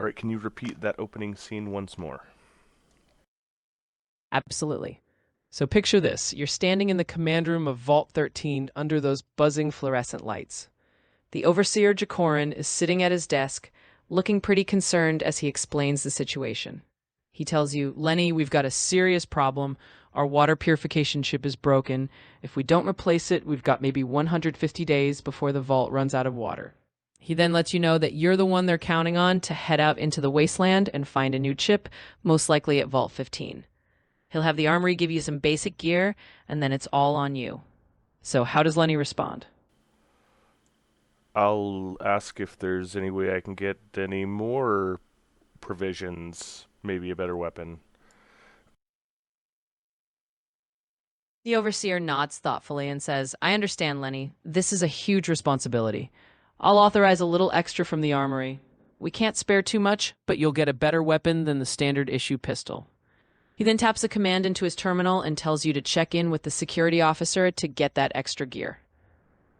All right, can you repeat that opening scene once more? Absolutely. So picture this. You're standing in the command room of Vault 13 under those buzzing fluorescent lights. The overseer, Jacorin, is sitting at his desk, looking pretty concerned as he explains the situation. He tells you, Lenny, we've got a serious problem. Our water purification chip is broken. If we don't replace it, we've got maybe 150 days before the vault runs out of water. He then lets you know that you're the one they're counting on to head out into the wasteland and find a new chip, most likely at Vault 15. He'll have the armory give you some basic gear, and then it's all on you. So how does Lenny respond? I'll ask if there's any way I can get any more provisions, maybe a better weapon. The overseer nods thoughtfully and says, I understand, Lenny. This is a huge responsibility. I'll authorize a little extra from the armory. We can't spare too much, but you'll get a better weapon than the standard issue pistol. He then taps a command into his terminal and tells you to check in with the security officer to get that extra gear.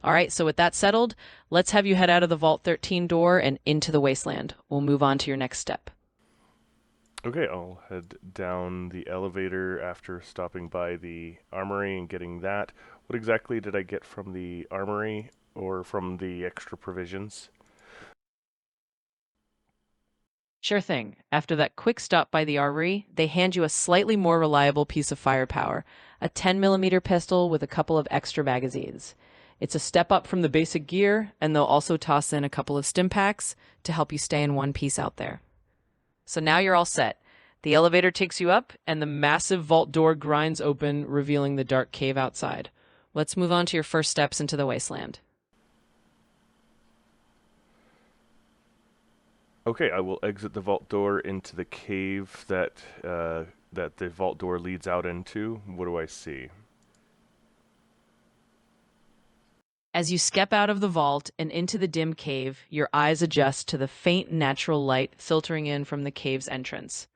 All right, so with that settled, let's have you head out of the Vault 13 door and into the wasteland. We'll move on to your next step. Okay, I'll head down the elevator after stopping by the armory and getting that. What exactly did I get from the armory or from the extra provisions? Sure thing. After that quick stop by the armory, they hand you a slightly more reliable piece of firepower, a 10mm pistol with a couple of extra magazines. It's a step up from the basic gear, and they'll also toss in a couple of stim packs to help you stay in one piece out there. So now you're all set. The elevator takes you up, and the massive vault door grinds open, revealing the dark cave outside. Let's move on to your first steps into the wasteland. Okay, I will exit the vault door into the cave that the vault door leads out into. What do I see? As you step out of the vault and into the dim cave, your eyes adjust to the faint natural light filtering in from the cave's entrance.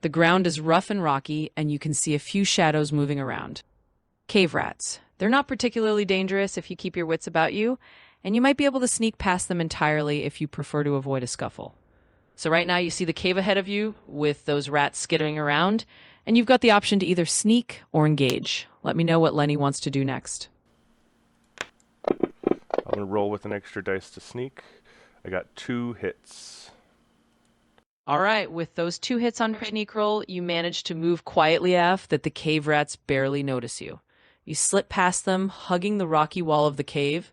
The ground is rough and rocky, and you can see a few shadows moving around. Cave rats. They're not particularly dangerous if you keep your wits about you, and you might be able to sneak past them entirely if you prefer to avoid a scuffle. So right now you see the cave ahead of you with those rats skittering around, and you've got the option to either sneak or engage. Let me know what Lenny wants to do next. I'm going to roll with an extra dice to sneak. I got 2 hits. All right, with those 2 hits on your sneak roll, you manage to move quietly enough that the cave rats barely notice you. You slip past them, hugging the rocky wall of the cave,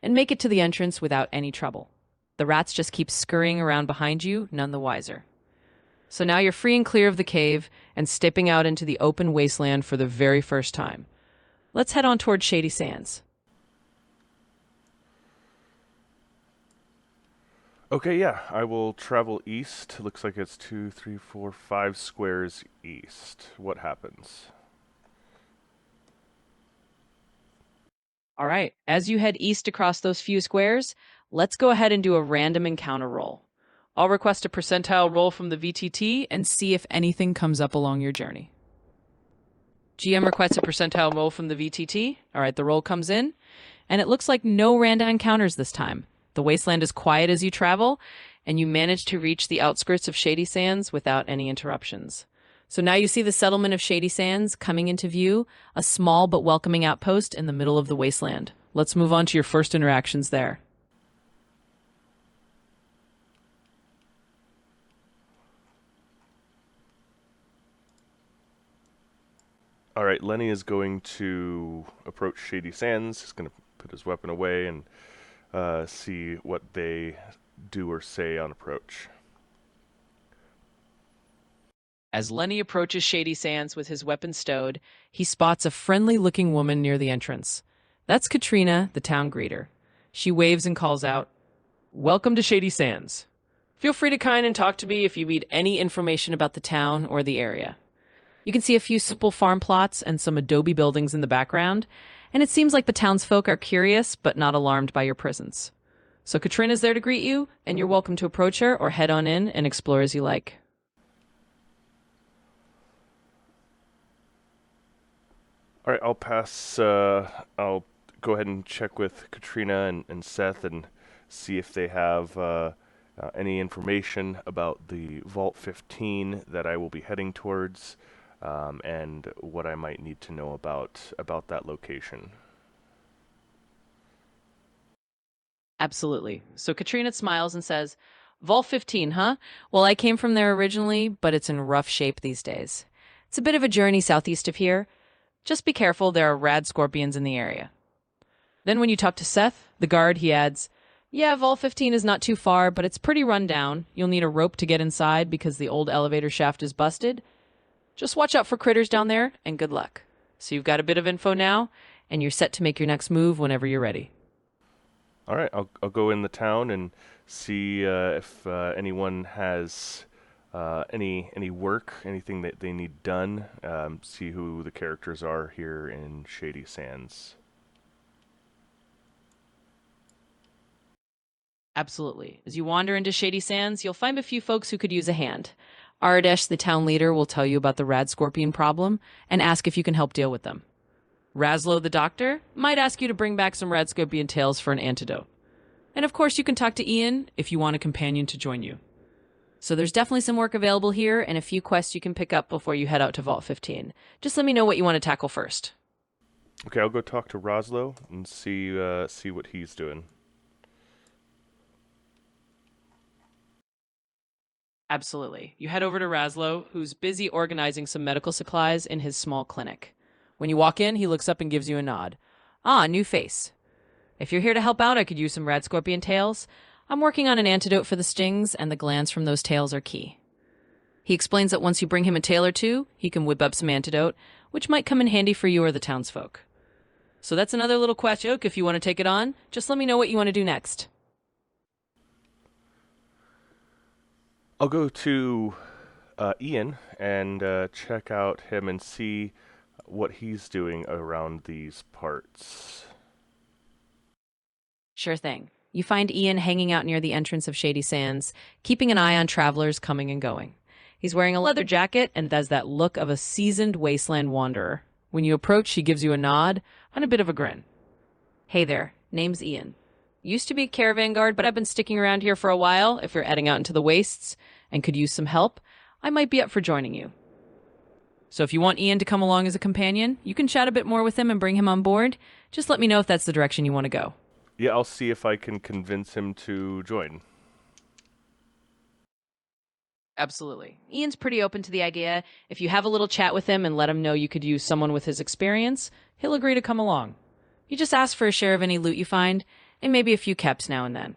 and make it to the entrance without any trouble. The rats just keep scurrying around behind you, none the wiser. So now you're free and clear of the cave and stepping out into the open wasteland for the very first time. Let's head on toward Shady Sands. Okay, yeah, I will travel east. Looks like it's 2, 3, 4, 5 squares east. What happens? All right, as you head east across those few squares, let's go ahead and do a random encounter roll. I'll request a percentile roll from the VTT and see if anything comes up along your journey. GM requests a percentile roll from the VTT. All right, the roll comes in, and it looks like no random encounters this time. The wasteland is quiet as you travel, and you manage to reach the outskirts of Shady Sands without any interruptions. So now you see the settlement of Shady Sands coming into view, a small but welcoming outpost in the middle of the wasteland. Let's move on to your first interactions there. All right, Lenny is going to approach Shady Sands. He's going to put his weapon away and see what they do or say on approach. As Lenny approaches Shady Sands with his weapon stowed, he spots a friendly-looking woman near the entrance. That's Katrina, the town greeter. She waves and calls out, "Welcome to Shady Sands. Feel free to kind and talk to me if you need any information about the town or the area." You can see a few simple farm plots and some adobe buildings in the background, and it seems like the townsfolk are curious but not alarmed by your presence. So Katrina's there to greet you, and you're welcome to approach her or head on in and explore as you like. All right, I'll pass. I'll go ahead and check with Katrina and Seth and see if they have any information about the Vault 15 that I will be heading towards, and what I might need to know about that location. Absolutely. So Katrina smiles and says, Vault 15, huh? Well, I came from there originally, but it's in rough shape these days. It's a bit of a journey southeast of here. Just be careful, there are rad scorpions in the area. Then when you talk to Seth, the guard, he adds, yeah, Vault 15 is not too far, but it's pretty run down. You'll need a rope to get inside because the old elevator shaft is busted. Just watch out for critters down there, and good luck. So you've got a bit of info now, and you're set to make your next move whenever you're ready. All right, I'll go in the town and see if anyone has any work, anything that they need done. See who the characters are here in Shady Sands. Absolutely. As you wander into Shady Sands, you'll find a few folks who could use a hand. Ardesh, the town leader, will tell you about the rad scorpion problem and ask if you can help deal with them. Raslo, the doctor, might ask you to bring back some rad scorpion tails for an antidote. And of course, you can talk to Ian if you want a companion to join you. So there's definitely some work available here and a few quests you can pick up before you head out to Vault 15. Just let me know what you want to tackle first. Okay, I'll go talk to Roslo and see what he's doing. Absolutely. You head over to Raslo, who's busy organizing some medical supplies in his small clinic. When you walk in, he looks up and gives you a nod. Ah, new face. If you're here to help out, I could use some rad scorpion tails. I'm working on an antidote for the stings, and the glands from those tails are key. He explains that once you bring him a tail or two, he can whip up some antidote, which might come in handy for you or the townsfolk. So that's another little quest joke. If you want to take it on, just let me know what you want to do next. I'll go to Ian and check out him and see what he's doing around these parts. Sure thing. You find Ian hanging out near the entrance of Shady Sands, keeping an eye on travelers coming and going. He's wearing a leather jacket and has that look of a seasoned wasteland wanderer. When you approach, he gives you a nod and a bit of a grin. Hey there, name's Ian. Used to be a caravan guard, but I've been sticking around here for a while. If you're heading out into the wastes and could use some help, I might be up for joining you. So if you want Ian to come along as a companion, you can chat a bit more with him and bring him on board. Just let me know if that's the direction you want to go. Yeah, I'll see if I can convince him to join. Absolutely. Ian's pretty open to the idea. If you have a little chat with him and let him know you could use someone with his experience, he'll agree to come along. You just ask for a share of any loot you find, and maybe a few keps now and then.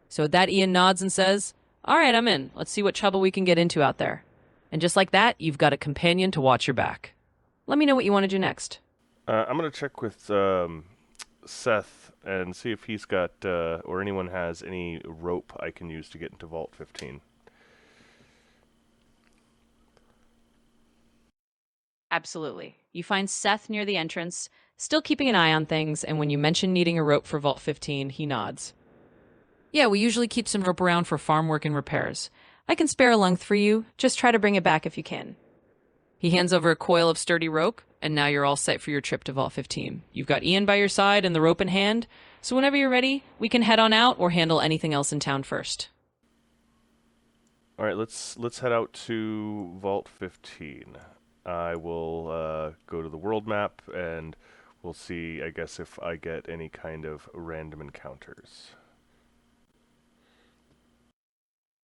So with that, Ian nods and says, all right, I'm in. Let's see what trouble we can get into out there. And just like that, you've got a companion to watch your back. Let me know what you want to do next. I'm gonna check with Seth and see if he's got or anyone has any rope I can use to get into Vault 15. Absolutely. You find Seth near the entrance, still keeping an eye on things, and when you mention needing a rope for Vault 15, he nods. Yeah, we usually keep some rope around for farm work and repairs. I can spare a length for you. Just try to bring it back if you can. He hands over a coil of sturdy rope, and now you're all set for your trip to Vault 15. You've got Ian by your side and the rope in hand, so whenever you're ready, we can head on out or handle anything else in town first. All right, let's head out to Vault 15. I will go to the world map and we'll see, I guess, if I get any kind of random encounters.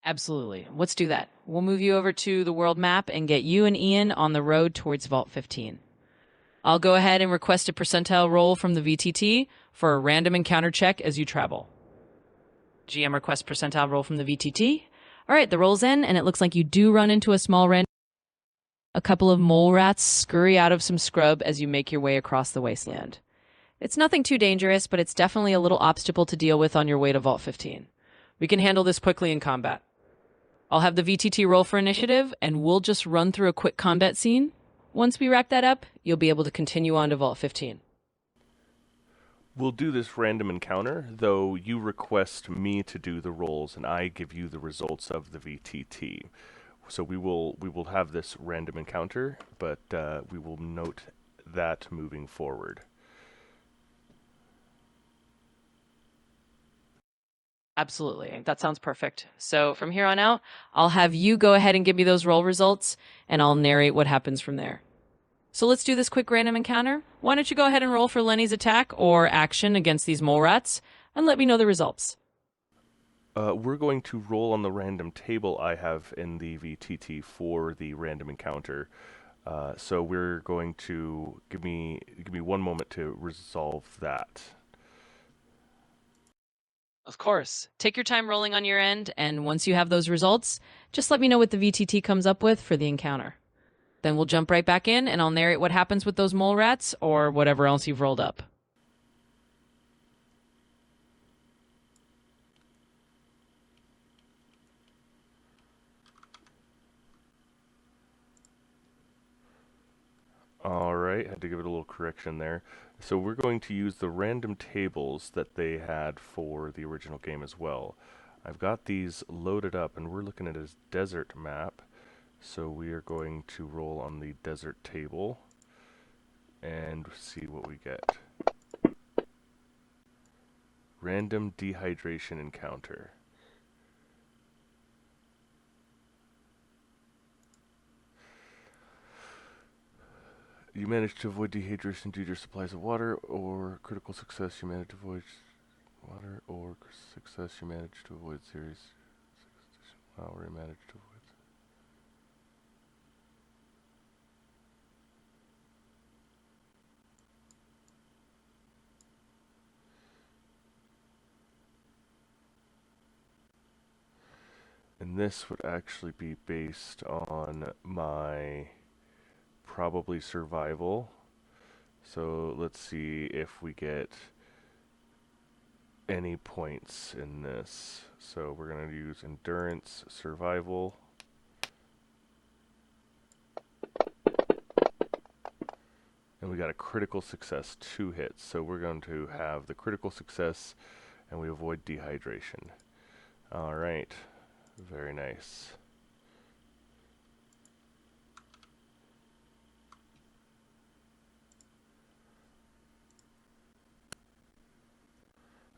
Absolutely. Let's do that. We'll move you over to the world map and get you and Ian on the road towards Vault 15. I'll go ahead and request a percentile roll from the VTT for a random encounter check as you travel. GM requests percentile roll from the VTT. All right, the roll's in, and it looks like you do run into a small random. A couple of mole rats scurry out of some scrub as you make your way across the wasteland. It's nothing too dangerous, but it's definitely a little obstacle to deal with on your way to Vault 15. We can handle this quickly in combat. I'll have the VTT roll for initiative, and we'll just run through a quick combat scene. Once we wrap that up, you'll be able to continue on to Vault 15. We'll do this random encounter, though you request me to do the rolls and I give you the results of the VTT. So we will have this random encounter, but we will note that moving forward. Absolutely. That sounds perfect. So from here on out, I'll have you go ahead and give me those roll results, and I'll narrate what happens from there. So let's do this quick random encounter. Why don't you go ahead and roll for Lenny's attack or action against these mole rats, and let me know the results. We're going to roll on the random table I have in the VTT for the random encounter. So we're going to give me one moment to resolve that. Of course. Take your time rolling on your end, and once you have those results, just let me know what the VTT comes up with for the encounter. Then we'll jump right back in, and I'll narrate what happens with those mole rats or whatever else you've rolled up. All right, had to give it a little correction there. So we're going to use the random tables that they had for the original game as well. I've got these loaded up, and we're looking at a desert map. So we are going to roll on the desert table and see what we get. Random dehydration encounter. You managed to avoid dehydration due to your supplies of water, or critical success, you managed to avoid water, or success, you managed to avoid serious. Wow, you managed to avoid. And this would actually be based on my probably survival. So let's see if we get any points in this. So we're going to use endurance, survival. And we got a critical success, 2 hits. So we're going to have the critical success and we avoid dehydration. All right. Very nice.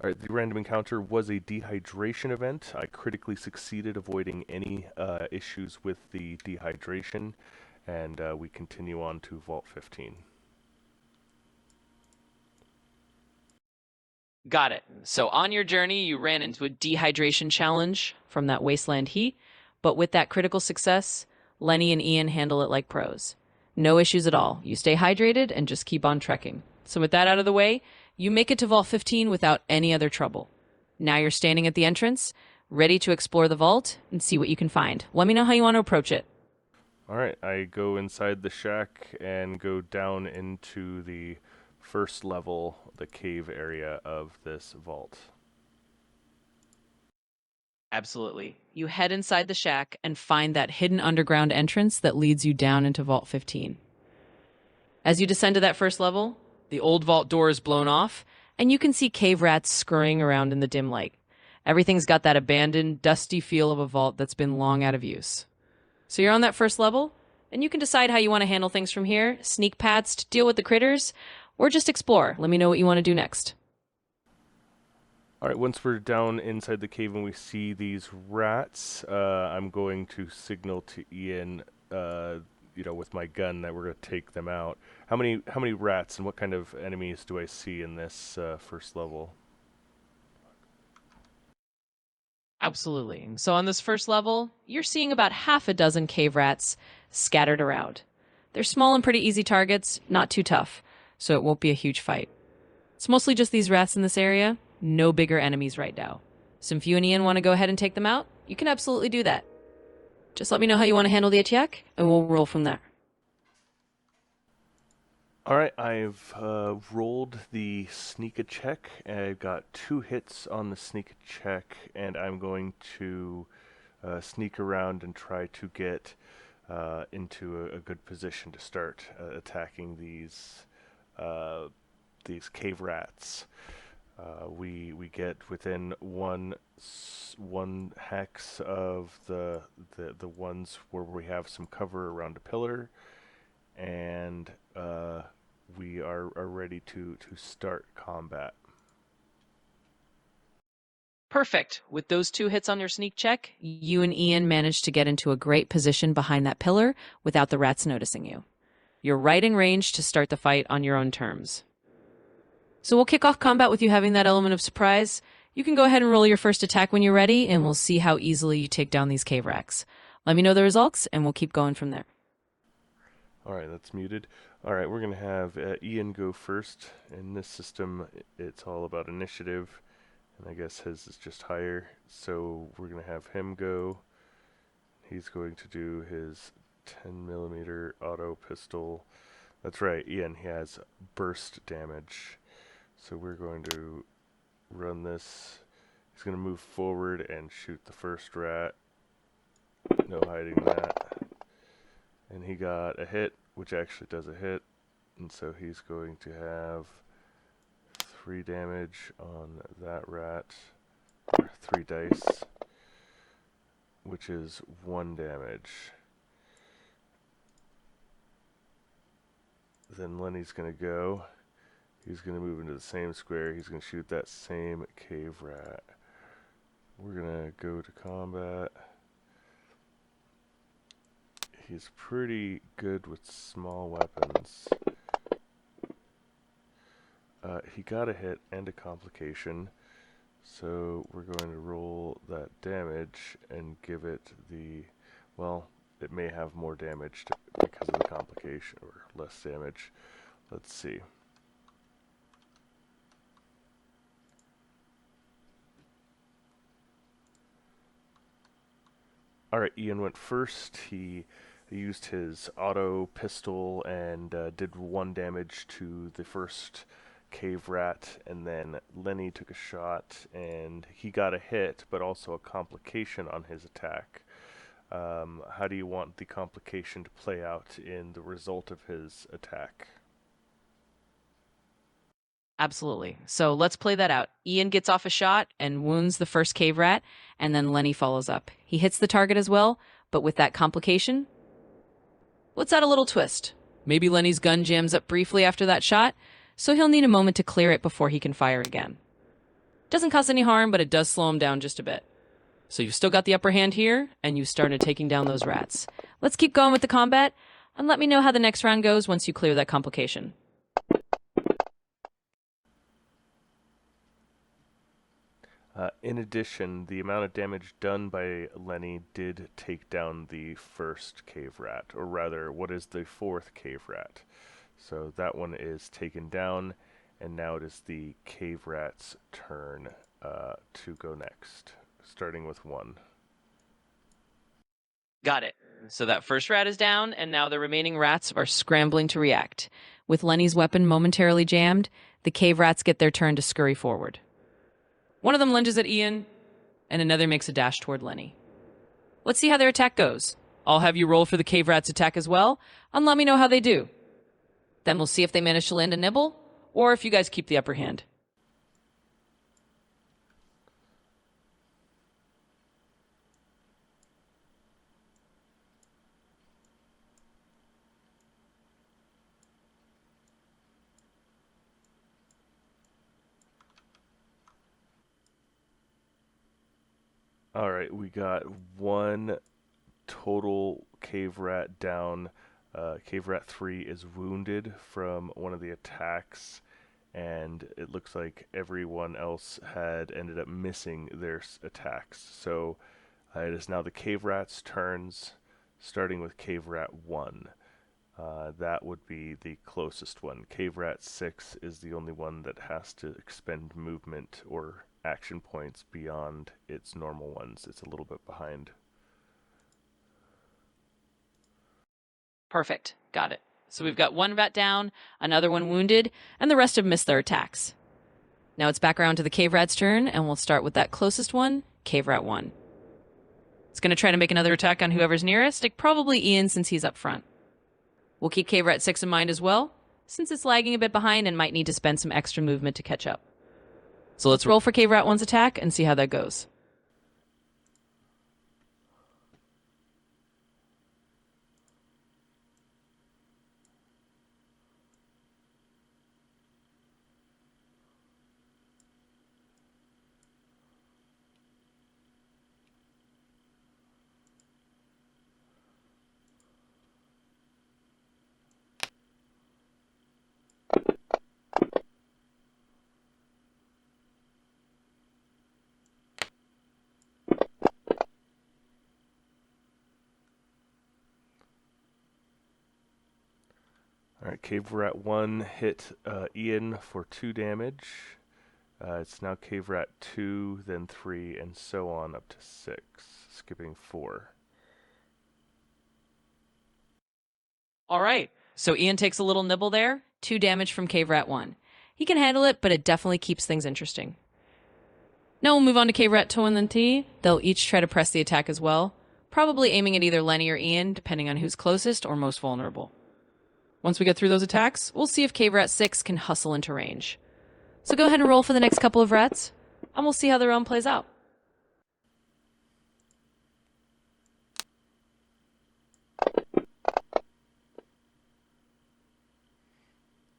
Alright, the random encounter was a dehydration event. I critically succeeded avoiding any issues with the dehydration, and we continue on to Vault 15. Got it. So on your journey, you ran into a dehydration challenge from that wasteland heat, but with that critical success, Lenny and Ian handle it like pros. No issues at all. You stay hydrated and just keep on trekking. So with that out of the way, you make it to Vault 15 without any other trouble. Now you're standing at the entrance, ready to explore the vault and see what you can find. Let me know how you want to approach it. Alright, I go inside the shack and go down into the first level, the cave area of this vault. Absolutely. You head inside the shack and find that hidden underground entrance that leads you down into Vault 15. As you descend to that first level, the old vault door is blown off, and you can see cave rats scurrying around in the dim light. Everything's got that abandoned, dusty feel of a vault that's been long out of use. So you're on that first level, and you can decide how you want to handle things from here, sneak pats to deal with the critters, or just explore. Let me know what you want to do next. Alright, once we're down inside the cave and we see these rats, I'm going to signal to Ian, with my gun that we're going to take them out. How many rats and what kind of enemies do I see in this first level? Absolutely. So on this first level, you're seeing about half a dozen cave rats scattered around. They're small and pretty easy targets, not too tough, so it won't be a huge fight. It's mostly just these rats in this area, no bigger enemies right now. So if you and Ian want to go ahead and take them out, you can absolutely do that. Just let me know how you want to handle the attack, and we'll roll from there. Alright, I've rolled the sneak a check, and I've got 2 hits on the sneak a check, and I'm going to sneak around and try to get into a good position to start attacking these cave rats. We get within one hex of the ones where we have some cover around a pillar, and we are ready to start combat. Perfect. With those 2 hits on your sneak check, you and Ian managed to get into a great position behind that pillar without the rats noticing you. You're right in range to start the fight on your own terms. So we'll kick off combat with you having that element of surprise. You can go ahead and roll your first attack when you're ready, and we'll see how easily you take down these cave rats. Let me know the results, and we'll keep going from there. Alright, that's muted. Alright, we're going to have Ian go first. In this system, it's all about initiative, and I guess his is just higher. So we're going to have him go. He's going to do his 10mm auto pistol. That's right, Ian, he has burst damage. So we're going to run this. He's going to move forward and shoot the first rat. No hiding that. And he got a hit, which actually does a hit. And so he's going to have 3 damage on that rat. Or 3 dice, which is 1 damage. Then Lenny's going to go. He's going to move into the same square. He's going to shoot that same cave rat. We're going to go to combat. He's pretty good with small weapons. He got a hit and a complication. So we're going to roll that damage and give it the... Well, it may have more damage because of the complication, or less damage. Let's see. Alright, Ian went first. He used his auto pistol and did 1 damage to the first cave rat, and then Lenny took a shot and he got a hit, but also a complication on his attack. How do you want the complication to play out in the result of his attack? Absolutely. So let's play that out. Ian gets off a shot and wounds the first cave rat, and then Lenny follows up. He hits the target as well, but with that complication, let's add a little twist. Maybe Lenny's gun jams up briefly after that shot, so he'll need a moment to clear it before he can fire again. Doesn't cause any harm, but it does slow him down just a bit. So you've still got the upper hand here, and you've started taking down those rats. Let's keep going with the combat, and let me know how the next round goes once you clear that complication. In addition, the amount of damage done by Lenny did take down the first cave rat, or rather, what is the 4th cave rat. So that one is taken down, and now it is the cave rat's turn to go next, starting with 1. Got it. So that first rat is down, and now the remaining rats are scrambling to react. With Lenny's weapon momentarily jammed, the cave rats get their turn to scurry forward. One of them lunges at Ian, and another makes a dash toward Lenny. Let's see how their attack goes. I'll have you roll for the cave rat's attack as well, and let me know how they do. Then we'll see if they manage to land a nibble, or if you guys keep the upper hand. Alright, we got 1 total cave rat down. Cave rat 3 is wounded from one of the attacks, and it looks like everyone else had ended up missing their attacks. So it is now the cave rat's turns, starting with cave rat 1. That would be the closest one. Cave rat 6 is the only one that has to expend movement or action points beyond its normal ones. It's a little bit behind. Perfect. Got it. So we've got 1 rat down, another one wounded, and the rest have missed their attacks. Now it's back around to the cave rat's turn, and we'll start with that closest one, cave rat 1. It's going to try to make another attack on whoever's nearest, like probably Ian since he's up front. We'll keep cave rat 6 in mind as well, since it's lagging a bit behind and might need to spend some extra movement to catch up. So let's roll for cave rat 1's attack and see how that goes. All right, Cave Rat 1 hit Ian for 2 damage. It's now Cave Rat 2, then 3, and so on up to 6, skipping 4. All right. So Ian takes a little nibble there. 2 damage from Cave Rat 1. He can handle it, but it definitely keeps things interesting. Now we'll move on to Cave Rat 2 and then T. They'll each try to press the attack as well, probably aiming at either Lenny or Ian, depending on who's closest or most vulnerable. Once we get through those attacks, we'll see if Cave Rat 6 can hustle into range. So go ahead and roll for the next couple of rats, and we'll see how the round plays out.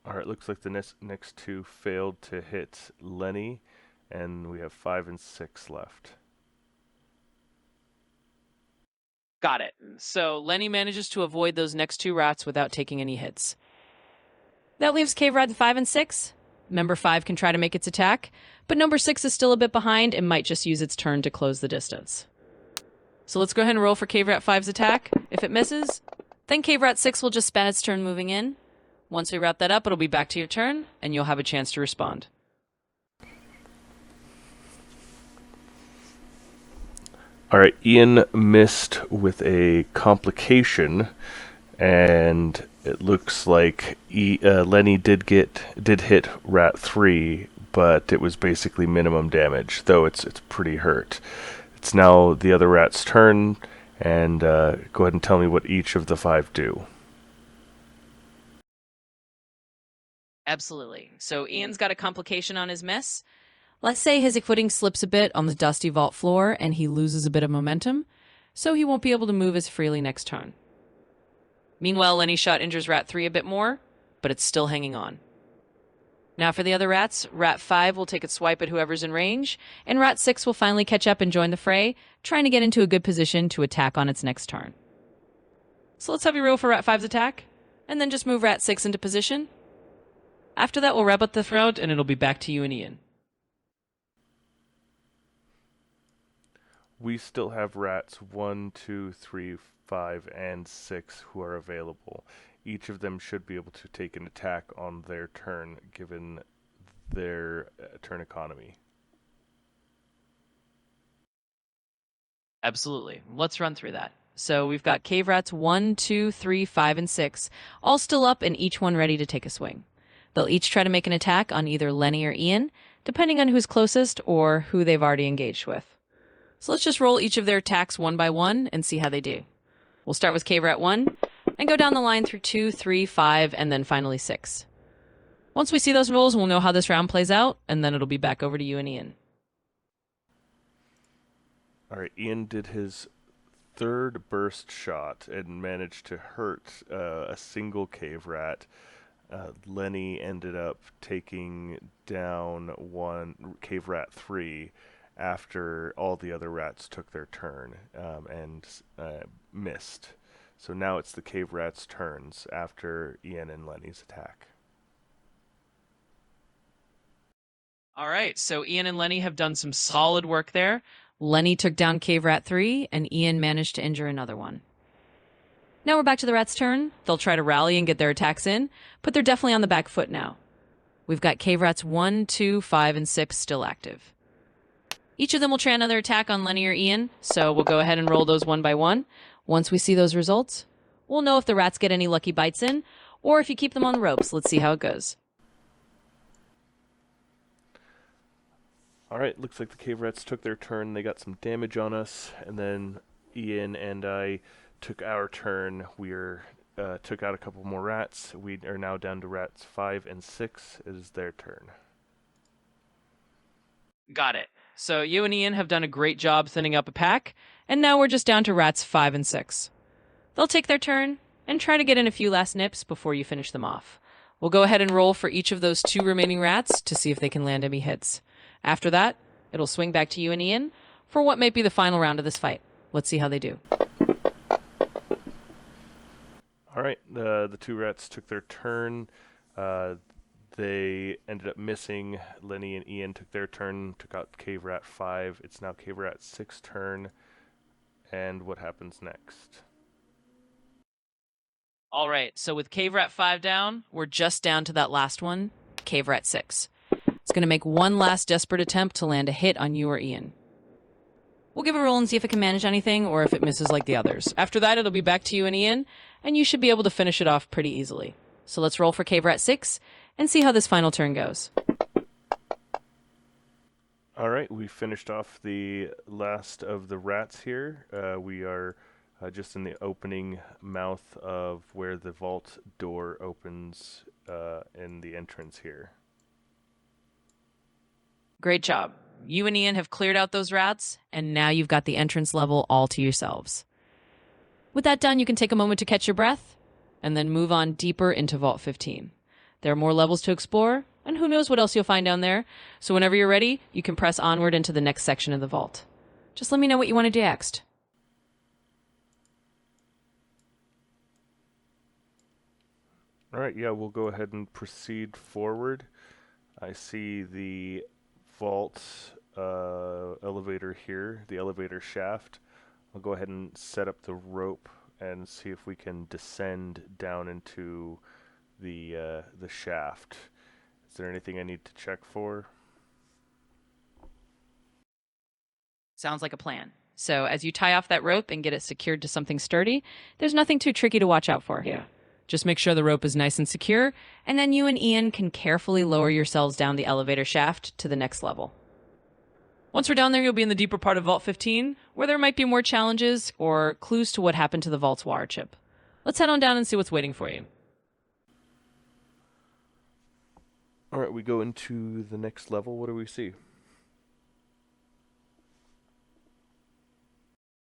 Alright, looks like the next 2 failed to hit Lenny, and we have 5 and 6 left. Got it. So Lenny manages to avoid those next 2 rats without taking any hits. That leaves Cave Rat 5 and 6. Member 5 can try to make its attack, but number 6 is still a bit behind and might just use its turn to close the distance. So let's go ahead and roll for Cave Rat 5's attack. If it misses, then Cave Rat 6 will just spend its turn moving in. Once we wrap that up, it'll be back to your turn, and you'll have a chance to respond. Alright, Ian missed with a complication, and it looks like Lenny did hit Rat 3, but it was basically minimum damage, though it's pretty hurt. It's now the other rat's turn, and go ahead and tell me what each of the 5 do. Absolutely. So Ian's got a complication on his mess. Let's say his footing slips a bit on the dusty vault floor and he loses a bit of momentum, so he won't be able to move as freely next turn. Meanwhile, Lenny's shot injures Rat 3 a bit more, but it's still hanging on. Now for the other rats, Rat 5 will take a swipe at whoever's in range, and Rat 6 will finally catch up and join the fray, trying to get into a good position to attack on its next turn. So let's have you roll for Rat 5's attack, and then just move Rat 6 into position. After that, we'll wrap up this round, and it'll be back to you and Ian. We still have rats 1, 2, 3, 5, and 6 who are available. Each of them should be able to take an attack on their turn, given their turn economy. Absolutely. Let's run through that. So we've got Cave Rats 1, 2, 3, 5, and 6, all still up and each one ready to take a swing. They'll each try to make an attack on either Lenny or Ian, depending on who's closest or who they've already engaged with. So let's just roll each of their attacks one by one and see how they do. We'll start with Cave Rat 1 and go down the line through 2, 3, 5, and then finally 6. Once we see those rolls, we'll know how this round plays out, and then it'll be back over to you and Ian. Alright, Ian did his 3rd burst shot and managed to hurt a single cave rat. Lenny ended up taking down one cave rat 3 after all the other rats took their turn and missed. So now it's the cave rats' turns after Ian and Lenny's attack. All right, so Ian and Lenny have done some solid work there. Lenny took down Cave Rat 3, and Ian managed to injure another one. Now we're back to the rats' turn. They'll try to rally and get their attacks in, but they're definitely on the back foot now. We've got Cave Rats 1, 2, 5, and 6 still active. Each of them will try another attack on Lenny or Ian, so we'll go ahead and roll those one by one. Once we see those results, we'll know if the rats get any lucky bites in, or if you keep them on the ropes. Let's see how it goes. Alright, looks like the cave rats took their turn. They got some damage on us, and then Ian and I took our turn. We took out a couple more rats. We are now down to rats 5 and 6. It is their turn. Got it. So you and Ian have done a great job thinning up a pack, and now we're just down to rats 5 and 6. They'll take their turn and try to get in a few last nips before you finish them off. We'll go ahead and roll for each of those 2 remaining rats to see if they can land any hits. After that, it'll swing back to you and Ian for what might be the final round of this fight. Let's see how they do. Alright, the 2 rats took their turn. They ended up missing. Lenny and Ian took their turn, took out Cave Rat 5. It's now Cave Rat 6's turn. And what happens next? All right, so with Cave Rat 5 down, we're just down to that last one, Cave Rat 6. It's going to make one last desperate attempt to land a hit on you or Ian. We'll give a roll and see if it can manage anything or if it misses like the others. After that, it'll be back to you and Ian, and you should be able to finish it off pretty easily. So let's roll for Cave Rat 6 and see how this final turn goes. All right, we finished off the last of the rats here. We are just in the opening mouth of where the vault door opens in the entrance here. Great job. You and Ian have cleared out those rats, and now you've got the entrance level all to yourselves. With that done, you can take a moment to catch your breath, and then move on deeper into Vault 15. There are more levels to explore, and who knows what else you'll find down there, so whenever you're ready, you can press onward into the next section of the vault. Just let me know what you want to do next. All right, yeah, we'll go ahead and proceed forward. I see the vault elevator here, the elevator shaft. I'll go ahead and set up the rope and see if we can descend down into the shaft. Is there anything I need to check for? Sounds like a plan. So as you tie off that rope and get it secured to something sturdy, there's nothing too tricky to watch out for. Yeah. Just make sure the rope is nice and secure, and then you and Ian can carefully lower yourselves down the elevator shaft to the next level. Once we're down there, you'll be in the deeper part of Vault 15, where there might be more challenges or clues to what happened to the vault's water chip. Let's head on down and see what's waiting for you. All right, we go into the next level. What do we see?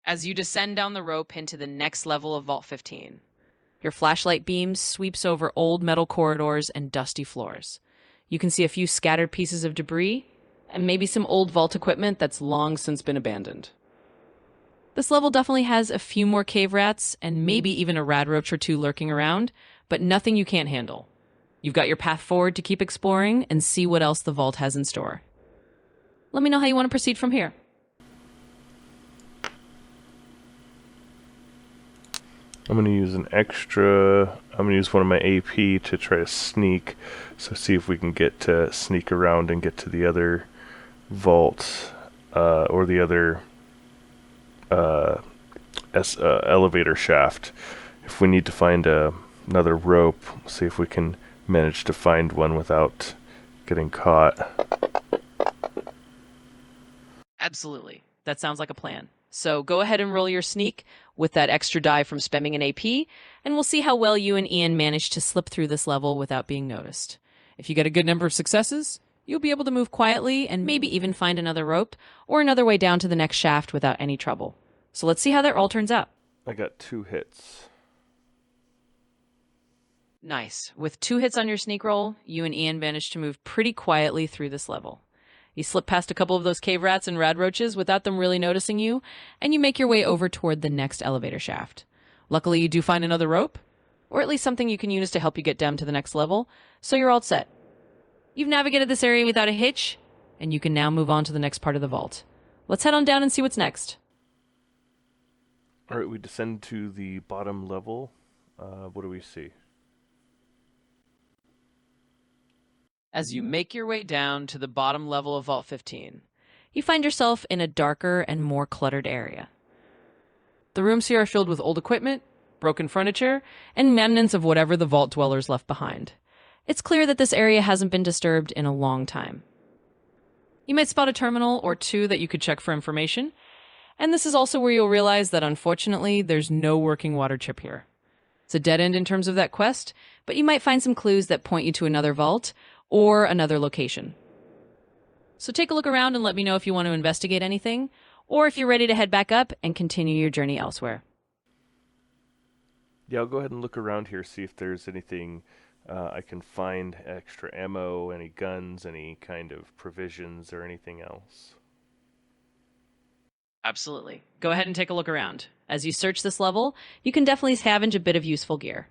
As you descend down the rope into the next level of Vault 15, your flashlight beam sweeps over old metal corridors and dusty floors. You can see a few scattered pieces of debris, and maybe some old vault equipment that's long since been abandoned. This level definitely has a few more cave rats, and maybe even a rad roach or two lurking around, but nothing you can't handle. You've got your path forward to keep exploring and see what else the vault has in store. Let me know how you want to proceed from here. I'm going to use I'm going to use one of my AP to try to sneak, so see if we can sneak around and get to the other vault, or the other elevator shaft. If we need to find another rope, see if we can manage to find one without getting caught. Absolutely. That sounds like a plan. So go ahead and roll your sneak with that extra die from spamming an AP, and we'll see how well you and Ian manage to slip through this level without being noticed. If you get a good number of successes, you'll be able to move quietly and maybe even find another rope or another way down to the next shaft without any trouble. So let's see how that roll turns out. I got 2 hits. Nice. With 2 hits on your sneak roll, you and Ian managed to move pretty quietly through this level. You slip past a couple of those cave rats and rad roaches without them really noticing you, and you make your way over toward the next elevator shaft. Luckily, you do find another rope, or at least something you can use to help you get down to the next level, so you're all set. You've navigated this area without a hitch, and you can now move on to the next part of the vault. Let's head on down and see what's next. All right, we descend to the bottom level. What do we see? As you make your way down to the bottom level of Vault 15, you find yourself in a darker and more cluttered area. The rooms here are filled with old equipment, broken furniture, and remnants of whatever the vault dwellers left behind. It's clear that this area hasn't been disturbed in a long time. You might spot a terminal or two that you could check for information, and this is also where you'll realize that unfortunately there's no working water chip here. It's a dead end in terms of that quest, but you might find some clues that point you to another vault or another location. So take a look around and let me know if you want to investigate anything, or if you're ready to head back up and continue your journey elsewhere. Yeah, I'll go ahead and look around here, see if there's anything I can find, extra ammo, any guns, any kind of provisions, or anything else. Absolutely. Go ahead and take a look around. As you search this level, you can definitely scavenge a bit of useful gear.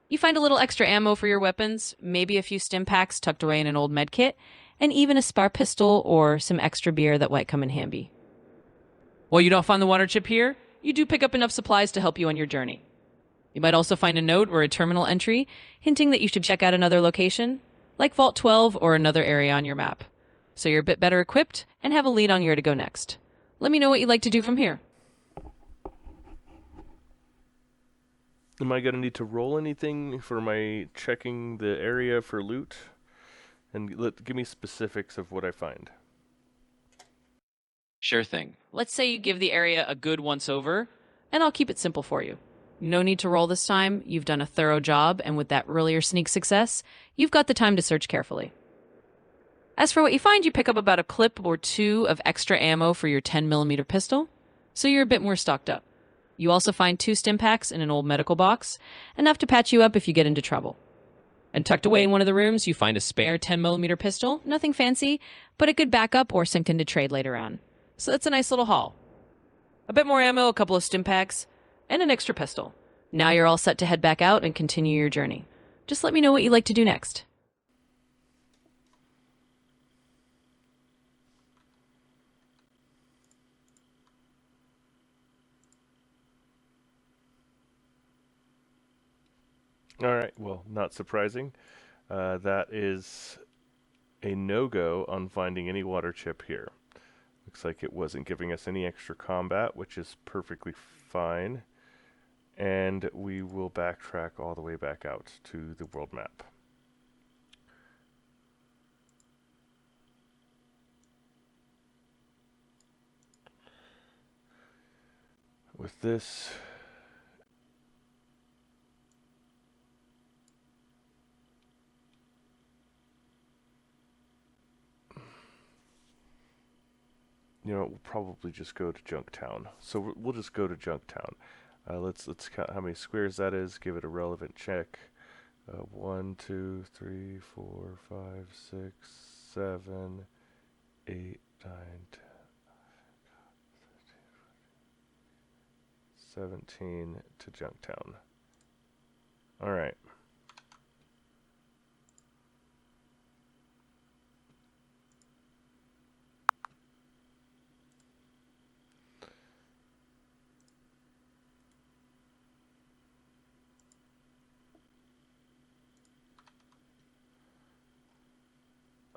You find a little extra ammo for your weapons, maybe a few stim packs tucked away in an old med kit, and even a spar pistol or some extra beer that might come in handy. While you don't find the water chip here, you do pick up enough supplies to help you on your journey. You might also find a note or a terminal entry hinting that you should check out another location, like Vault 12 or another area on your map. So you're a bit better equipped and have a lead on where to go next. Let me know what you'd like to do from here. Am I going to need to roll anything for my checking the area for loot? And give me specifics of what I find. Sure thing. Let's say you give the area a good once over, and I'll keep it simple for you. No need to roll this time. You've done a thorough job, and with that earlier sneak success, you've got the time to search carefully. As for what you find, you pick up about a clip or two of extra ammo for your 10mm pistol, so you're a bit more stocked up. You also find 2 stim packs in an old medical box, enough to patch you up if you get into trouble. And tucked away in one of the rooms, you find a spare 10mm pistol, nothing fancy, but a good backup or something to trade later on. So that's a nice little haul. A bit more ammo, a couple of stim packs, and an extra pistol. Now you're all set to head back out and continue your journey. Just let me know what you'd like to do next. Alright, well, not surprising. That is a no-go on finding any water chip here. Looks like it wasn't giving us any extra combat, which is perfectly fine. And we will backtrack all the way back out to the world map. With this, we'll probably just go to Junktown. So we'll just go to Junktown. Let's count how many squares that is. Give it a relevant check. 1, 2, 3, 4, 5, 6, 7, 8, 9, 10, 17 to Junktown. All right.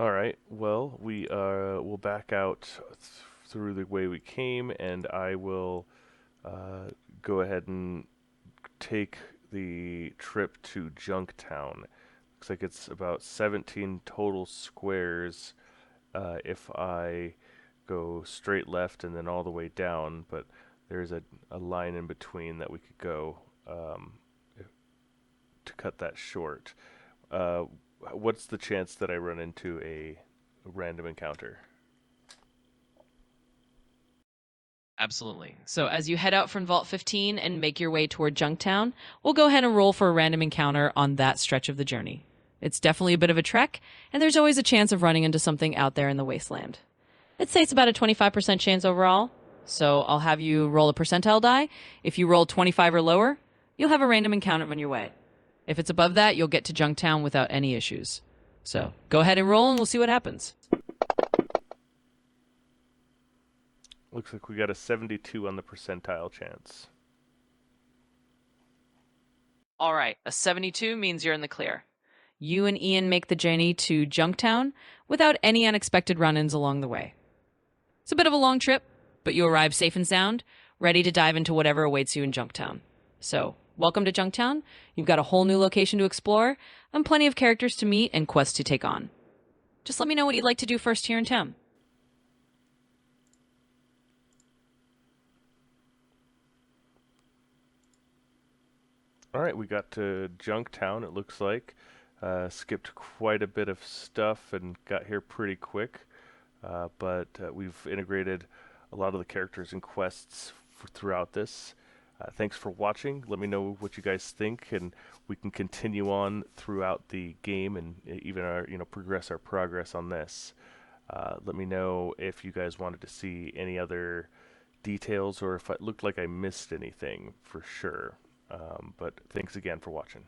All right. Well, we'll back out through the way we came, and I will go ahead and take the trip to Junktown. Looks like it's about 17 total squares if I go straight left and then all the way down, but there's a line in between that we could go to cut that short. Uh, what's the chance that I run into a random encounter? Absolutely. So as you head out from Vault 15 and make your way toward Junktown, we'll go ahead and roll for a random encounter on that stretch of the journey. It's definitely a bit of a trek, and there's always a chance of running into something out there in the wasteland. I'd say it's about a 25% chance overall, so I'll have you roll a percentile die. If you roll 25 or lower, you'll have a random encounter on your way. If it's above that, you'll get to Junktown without any issues. So go ahead and roll and we'll see what happens. Looks like we got a 72 on the percentile chance. All right, a 72 means you're in the clear. You and Ian make the journey to Junktown without any unexpected run-ins along the way. It's a bit of a long trip, but you arrive safe and sound, ready to dive into whatever awaits you in Junktown. So, welcome to Junktown. You've got a whole new location to explore, and plenty of characters to meet and quests to take on. Just let me know what you'd like to do first here in town. All right, we got to Junktown, it looks like. Skipped quite a bit of stuff and got here pretty quick. But we've integrated a lot of the characters and quests throughout this. Thanks for watching. Let me know what you guys think, and we can continue on throughout the game and even progress our progress on this. Let me know if you guys wanted to see any other details or if it looked like I missed anything for sure. But thanks again for watching.